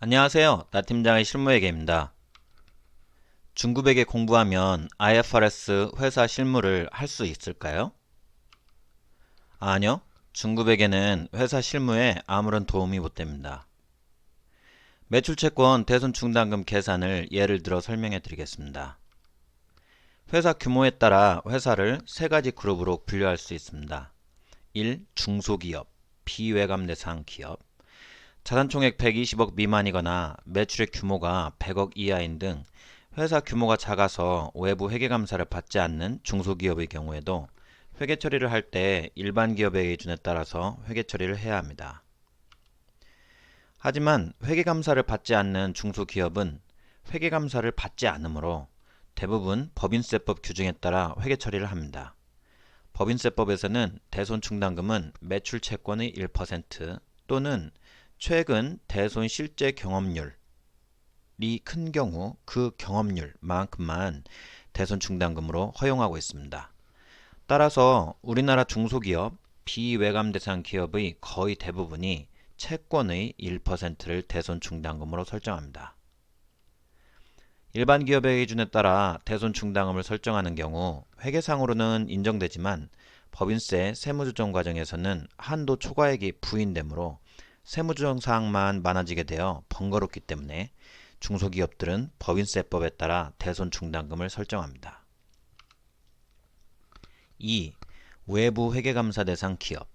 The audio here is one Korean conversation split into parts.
안녕하세요. 나 팀장의 실무회계입니다. 중급에게 공부하면 IFRS 회사 실무를 할 수 있을까요? 아니요. 중급에게는 회사 실무에 아무런 도움이 못 됩니다. 매출채권 대손충당금 계산을 예를 들어 설명해 드리겠습니다. 회사 규모에 따라 회사를 세 가지 그룹으로 분류할 수 있습니다. 1. 중소기업, 비외감 대상 기업, 자산총액 120억 미만이거나 매출의 규모가 100억 이하인 등 회사 규모가 작아서 외부 회계감사를 받지 않는 중소기업의 경우에도 회계 처리를 할 때 일반 기업의 기준에 따라서 회계 처리를 해야 합니다. 하지만 회계감사를 받지 않는 중소기업은 회계감사를 받지 않으므로 대부분 법인세법 규정에 따라 회계 처리를 합니다. 법인세법에서는 대손충당금은 매출채권의 1% 또는 최근 대손 실제 경험률이 큰 경우 그 경험률만큼만 대손 충당금으로 허용하고 있습니다. 따라서 우리나라 중소기업, 비외감 대상 기업의 거의 대부분이 채권의 1%를 대손 충당금으로 설정합니다. 일반 기업의 기준에 따라 대손 충당금을 설정하는 경우 회계상으로는 인정되지만 법인세 세무조정 과정에서는 한도 초과액이 부인되므로 세무조정 사항만 많아지게 되어 번거롭기 때문에 중소기업들은 법인세법에 따라 대손충당금을 설정합니다. 2. 외부 회계감사 대상 기업.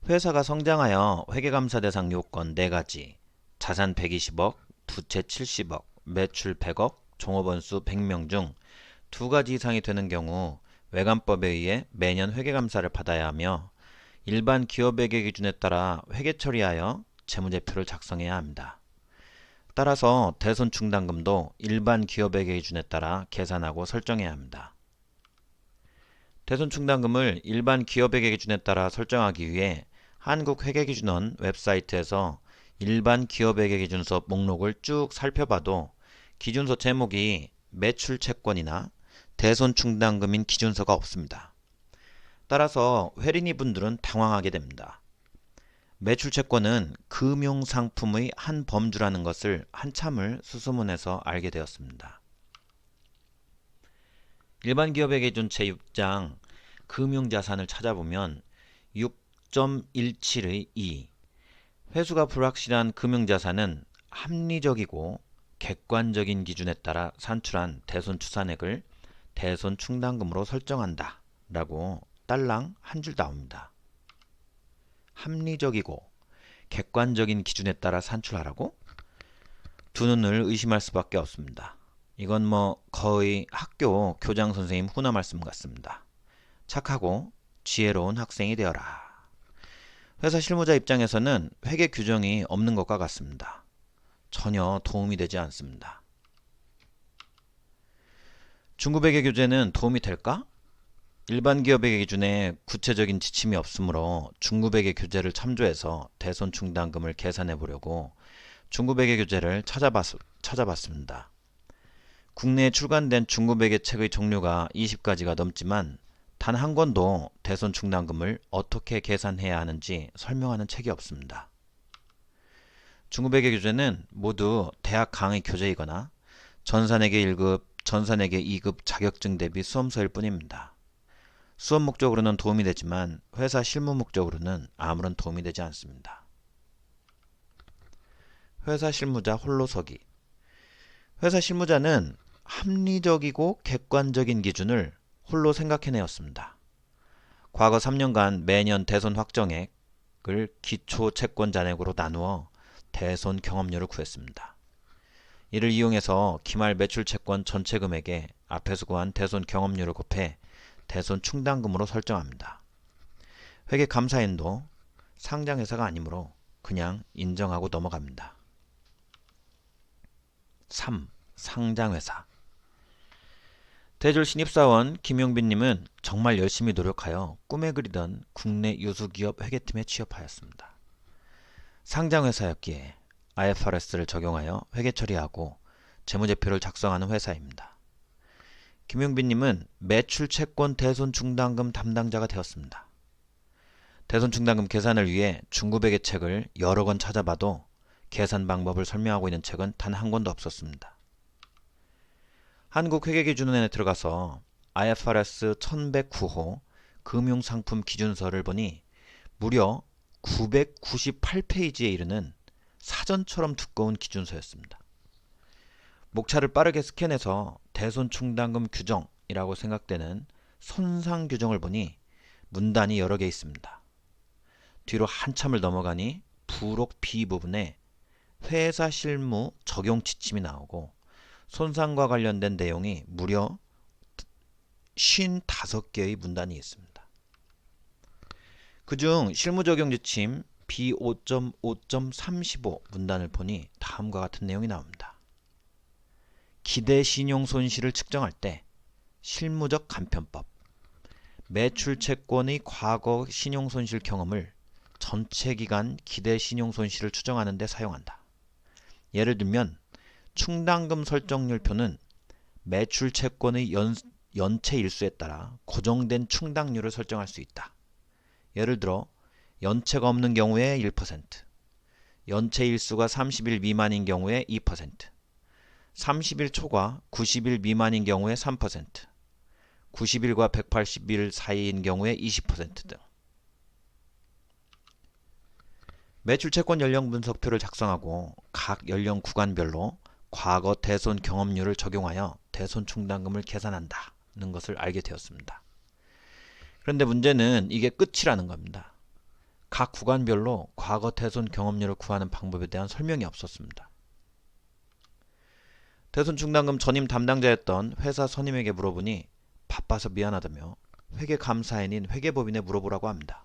회사가 성장하여 회계감사 대상 요건 4가지, 자산 120억, 부채 70억, 매출 100억, 종업원수 100명 중 2가지 이상이 되는 경우 외감법에 의해 매년 회계감사를 받아야 하며 일반 기업회계 기준에 따라 회계 처리하여 재무제표를 작성해야 합니다. 따라서 대손충당금도 일반 기업회계 기준에 따라 계산하고 설정해야 합니다. 대손충당금을 일반 기업회계 기준에 따라 설정하기 위해 한국회계기준원 웹사이트에서 일반 기업회계 기준서 목록을 쭉 살펴봐도 기준서 제목이 매출채권이나 대손충당금인 기준서가 없습니다. 따라서 회린이 분들은 당황하게 됩니다. 매출채권은 금융상품의 한 범주라는 것을 한참을 수소문해서 알게 되었습니다. 일반 기업회계 기준 제6장 금융자산을 찾아보면 6.17의 2 회수가 불확실한 금융자산은 합리적이고 객관적인 기준에 따라 산출한 대손추산액을 대손충당금으로 설정한다 라고 딸랑 한 줄 나옵니다. 합리적이고 객관적인 기준에 따라 산출하라고? 두 눈을 의심할 수밖에 없습니다. 이건 거의 학교 교장 선생님 훈화 말씀 같습니다. 착하고 지혜로운 학생이 되어라. 회사 실무자 입장에서는 회계 규정이 없는 것과 같습니다. 전혀 도움이 되지 않습니다. 중급회계 교재는 도움이 될까? 일반 기업회계 기준에 구체적인 지침이 없으므로 중급회계 교재를 참조해서 대손충당금을 계산해 보려고 중급회계 교재를 찾아봤습니다. 국내에 출간된 중급회계 책의 종류가 20가지가 넘지만 단 한 권도 대손충당금을 어떻게 계산해야 하는지 설명하는 책이 없습니다. 중급회계 교재는 모두 대학 강의 교재이거나 전산회계 1급, 전산회계 2급 자격증 대비 수험서일 뿐입니다. 수업 목적으로는 도움이 되지만 회사 실무 목적으로는 아무런 도움이 되지 않습니다. 회사 실무자 홀로서기. 회사 실무자는 합리적이고 객관적인 기준을 홀로 생각해내었습니다. 과거 3년간 매년 대손 확정액을 기초 채권 잔액으로 나누어 대손 경험률을 구했습니다. 이를 이용해서 기말 매출 채권 전체 금액에 앞에서 구한 대손 경험률을 곱해 대손 충당금으로 설정합니다. 회계 감사인도 상장회사가 아니므로 그냥 인정하고 넘어갑니다. 3. 상장회사. 대졸 신입사원 김용빈님은 정말 열심히 노력하여 꿈에 그리던 국내 유수기업 회계팀에 취업하였습니다. 상장회사였기에 IFRS를 적용하여 회계 처리하고 재무제표를 작성하는 회사입니다. 김용빈님은 매출채권 대손충당금 담당자가 되었습니다. 대손충당금 계산을 위해 중급회계 책을 여러 권 찾아봐도 계산 방법을 설명하고 있는 책은 단 한 권도 없었습니다. 한국회계기준원에 들어가서 IFRS 1109호 금융상품 기준서를 보니 무려 998페이지에 이르는 사전처럼 두꺼운 기준서였습니다. 목차를 빠르게 스캔해서 대손충당금 규정이라고 생각되는 손상 규정을 보니 문단이 여러 개 있습니다. 뒤로 한참을 넘어가니 부록 B 부분에 회사 실무 적용 지침이 나오고 손상과 관련된 내용이 무려 55개의 문단이 있습니다. 그중 실무 적용 지침 B5.5.35 문단을 보니 다음과 같은 내용이 나옵니다. 기대 신용 손실을 측정할 때 실무적 간편법, 매출 채권의 과거 신용 손실 경험을 전체 기간 기대 신용 손실을 추정하는 데 사용한다. 예를 들면 충당금 설정률표는 매출 채권의 연체 일수에 따라 고정된 충당률을 설정할 수 있다. 예를 들어 연체가 없는 경우에 1%, 연체 일수가 30일 미만인 경우에 2%, 30일 초과 90일 미만인 경우에 3%, 90일과 180일 사이인 경우에 20% 등. 매출 채권 연령 분석표를 작성하고 각 연령 구간별로 과거 대손 경험률을 적용하여 대손 충당금을 계산한다는 것을 알게 되었습니다. 그런데 문제는 이게 끝이라는 겁니다. 각 구간별로 과거 대손 경험률을 구하는 방법에 대한 설명이 없었습니다. 대손 충당금 전임 담당자였던 회사 선임에게 물어보니 바빠서 미안하다며 회계감사인인 회계법인에 물어보라고 합니다.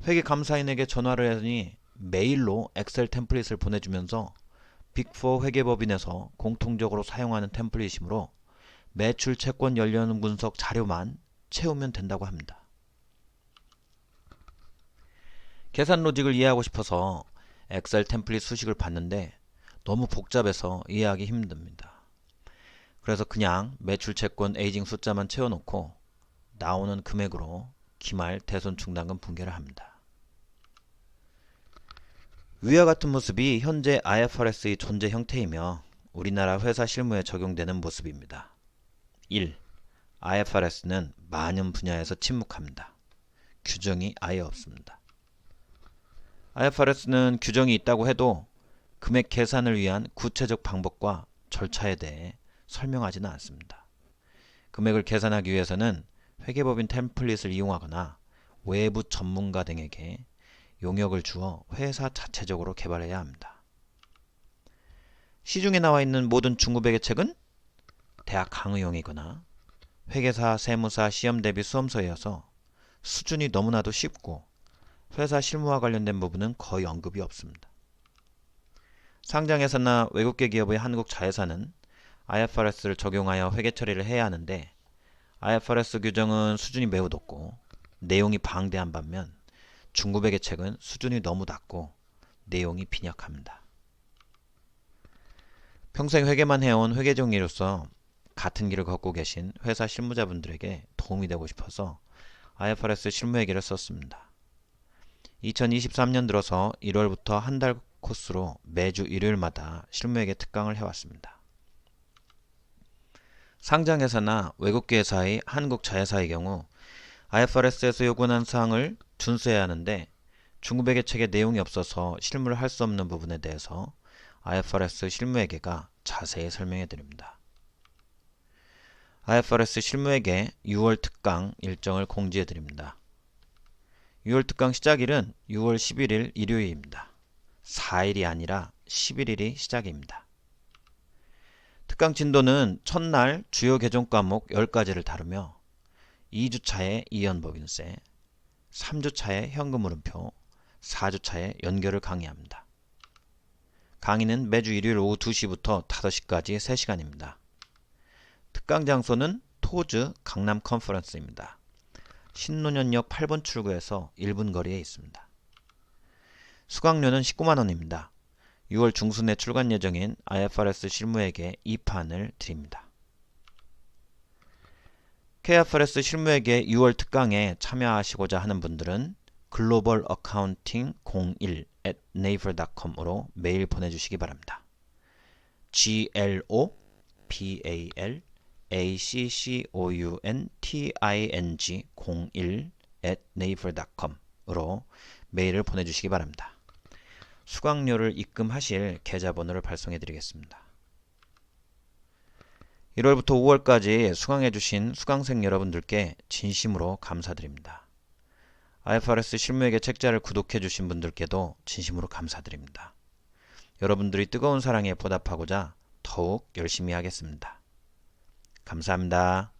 회계감사인에게 전화를 하니 메일로 엑셀 템플릿을 보내주면서 빅4 회계법인에서 공통적으로 사용하는 템플릿이므로 매출 채권 연령 분석 자료만 채우면 된다고 합니다. 계산 로직을 이해하고 싶어서 엑셀 템플릿 수식을 봤는데 너무 복잡해서 이해하기 힘듭니다. 그래서 그냥 매출 채권 에이징 숫자만 채워놓고 나오는 금액으로 기말 대손 충당금 분개를 합니다. 위와 같은 모습이 현재 IFRS의 존재 형태이며 우리나라 회사 실무에 적용되는 모습입니다. 1. IFRS는 많은 분야에서 침묵합니다. 규정이 아예 없습니다. IFRS는 규정이 있다고 해도 금액 계산을 위한 구체적 방법과 절차에 대해 설명하지는 않습니다. 금액을 계산하기 위해서는 회계법인 템플릿을 이용하거나 외부 전문가 등에게 용역을 주어 회사 자체적으로 개발해야 합니다. 시중에 나와 있는 모든 중구회계책은 대학 강의용이거나 회계사, 세무사 시험 대비 수험서여서 수준이 너무나도 쉽고 회사 실무와 관련된 부분은 거의 언급이 없습니다. 상장회사나 외국계 기업의 한국 자회사는 IFRS를 적용하여 회계 처리를 해야 하는데 IFRS 규정은 수준이 매우 높고 내용이 방대한 반면 중구회계책은 수준이 너무 낮고 내용이 빈약합니다. 평생 회계만 해온 회계종이로서 같은 길을 걷고 계신 회사 실무자분들에게 도움이 되고 싶어서 IFRS 실무회계를 썼습니다. 2023년 들어서 1월부터 한 달 코스로 매주 일요일마다 실무회계 특강을 해왔습니다. 상장회사나 외국계 회사의 한국 자회사의 경우 IFRS에서 요구하는 사항을 준수해야 하는데 중구회계책에 내용이 없어서 실무를 할 수 없는 부분에 대해서 IFRS 실무회계가 자세히 설명해 드립니다. IFRS 실무회계 6월 특강 일정을 공지해 드립니다. 6월 특강 시작일은 6월 11일 일요일입니다. 4일이 아니라 11일이 시작입니다. 특강 진도는 첫날 주요 개정 과목 10가지를 다루며 2주차에 이연법인세, 3주차에 현금흐름표, 4주차에 연결을 강의합니다. 강의는 매주 일요일 오후 2시부터 5시까지 3시간입니다. 특강 장소는 토즈 강남 컨퍼런스입니다. 신논현역 8번 출구에서 1분 거리에 있습니다. 수강료는 19만원입니다. 6월 중순에 출간 예정인 IFRS 실무회계 2판을 드립니다. KFRS 실무회계 6월 특강에 참여하시고자 하는 분들은 글로벌 어카운팅 01 glopal@naver.com으로 메일 보내주시기 바랍니다. glopalaccounting01@naver.com으로 메일을 보내주시기 바랍니다. 수강료를 입금하실 계좌번호를 발송해 드리겠습니다. 1월부터 5월까지 수강해주신 수강생 여러분들께 진심으로 감사드립니다. IFRS 실무회계 책자를 구독해주신 분들께도 진심으로 감사드립니다. 여러분들이 뜨거운 사랑에 보답하고자 더욱 열심히 하겠습니다. 감사합니다.